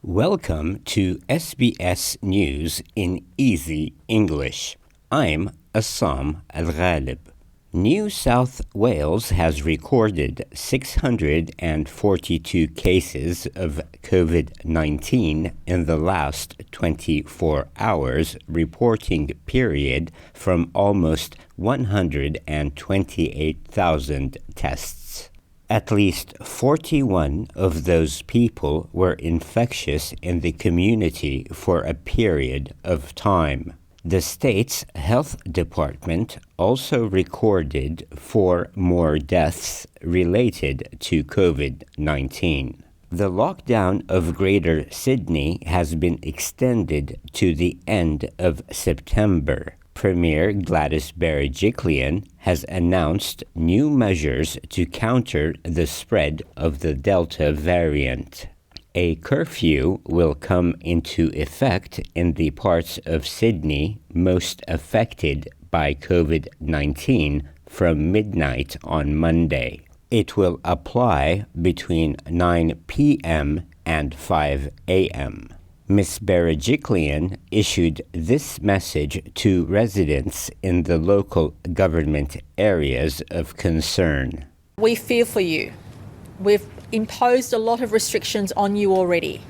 Welcome to SBS News in Easy English. I'm Assam Al-Ghalib. New South Wales has recorded 642 cases of COVID-19 in the last 24 hours reporting period from almost 128,000 tests. At least 41 of those people were infectious in the community for a period of time. The state's health department also recorded 4 more deaths related to COVID-19. The lockdown of Greater Sydney has been extended to the end of September. Premier Gladys Berejiklian has announced new measures to counter the spread of the Delta variant. A curfew will come into effect in the parts of Sydney most affected by COVID-19 from midnight on Monday. It will apply between 9 p.m. and 5 a.m. Ms. Berejiklian issued this message to residents in the local government areas of concern. We fear for you. We've imposed a lot of restrictions on you already.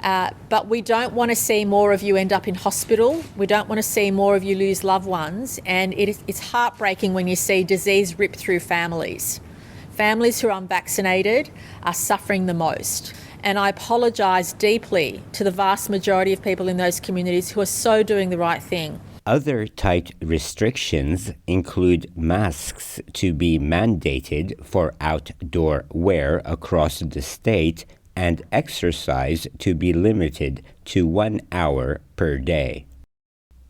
But we don't want to see more of you end up in hospital. We don't want to see more of you lose loved ones. And it's heartbreaking when you see disease rip through families. Families who are unvaccinated are suffering the most. And I apologise deeply to the vast majority of people in those communities who are so doing the right thing. Other tight restrictions include masks to be mandated for outdoor wear across the state and exercise to be limited to 1 hour per day.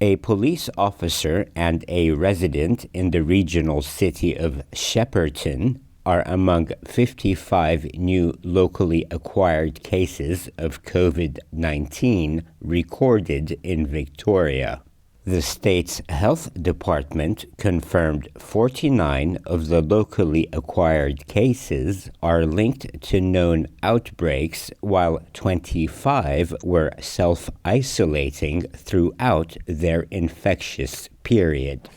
A police officer and a resident in the regional city of Shepparton are among 55 new locally acquired cases of COVID-19 recorded in Victoria. The state's health department confirmed 49 of the locally acquired cases are linked to known outbreaks, while 25 were self-isolating throughout their infectious period.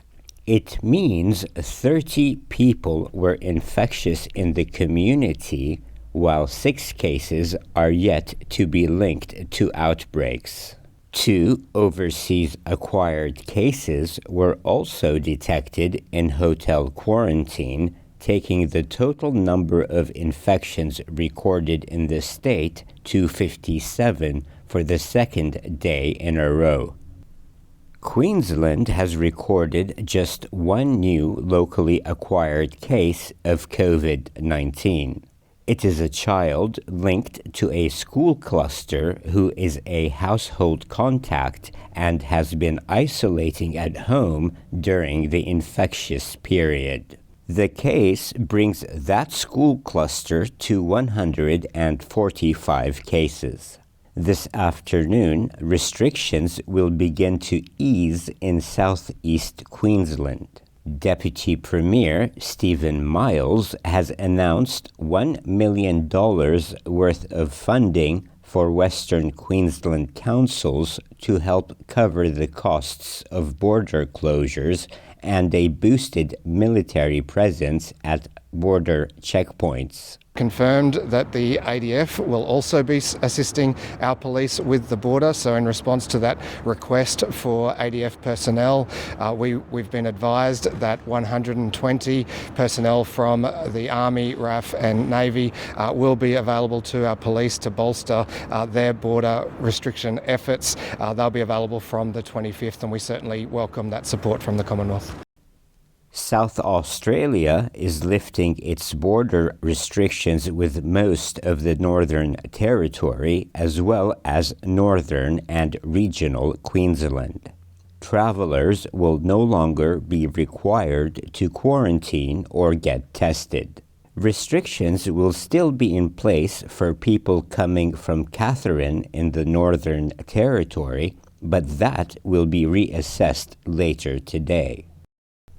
It means 30 people were infectious in the community, while 6 cases are yet to be linked to outbreaks. 2 overseas acquired cases were also detected in hotel quarantine, taking the total number of infections recorded in the state to 57 for the second day in a row. Queensland has recorded just 1 new locally acquired case of COVID-19. It is a child linked to a school cluster who is a household contact and has been isolating at home during the infectious period. The case brings that school cluster to 145 cases. This afternoon, restrictions will begin to ease in southeast Queensland. Deputy Premier Stephen Miles has announced $1 million worth of funding for Western Queensland councils to help cover the costs of border closures and a boosted military presence at border checkpoints. Confirmed that the ADF will also be assisting our police with the border. So in response to that request for ADF personnel, we've been advised that 120 personnel from the Army, RAF and Navy will be available to our police to bolster their border restriction efforts. They'll be available from the 25th, and we certainly welcome that support from the Commonwealth. South Australia is lifting its border restrictions with most of the Northern Territory, as well as Northern and regional Queensland. Travelers will no longer be required to quarantine or get tested. Restrictions will still be in place for people coming from Katherine in the Northern Territory, but that will be reassessed later today.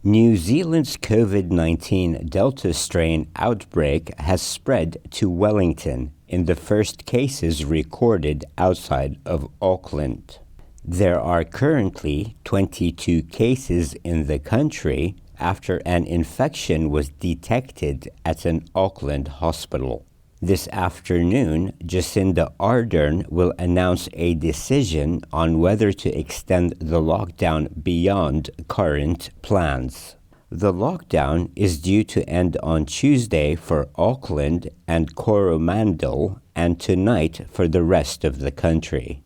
New Zealand's COVID-19 Delta strain outbreak has spread to Wellington in the first cases recorded outside of Auckland. There are currently 22 cases in the country after an infection was detected at an Auckland hospital. This afternoon, Jacinda Ardern will announce a decision on whether to extend the lockdown beyond current plans. The lockdown is due to end on Tuesday for Auckland and Coromandel and tonight for the rest of the country.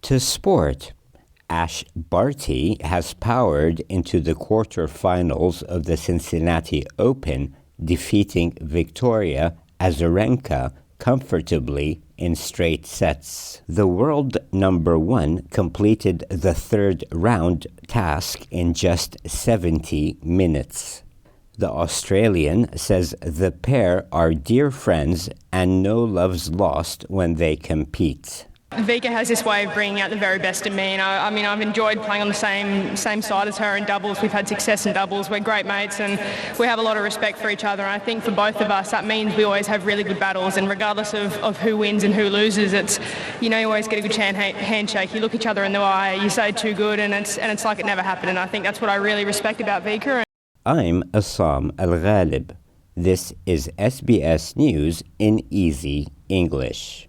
To sport, Ash Barty has powered into the quarterfinals of the Cincinnati Open, defeating Victoria Azarenka comfortably in straight sets. The world number one completed the third round task in just 70 minutes. The Australian says the pair are dear friends and no love's lost when they compete. Vika has this way of bringing out the very best in me, and I've enjoyed playing on the same side as her in doubles. We've had success in doubles. We're great mates, and we have a lot of respect for each other. And I think for both of us, that means we always have really good battles. And regardless of who wins and who loses, it's you always get a good handshake. You look each other in the eye, you say too good, and it's like it never happened. And I think that's what I really respect about Vika. I'm Assam Al-Ghalib. This is SBS News in Easy English.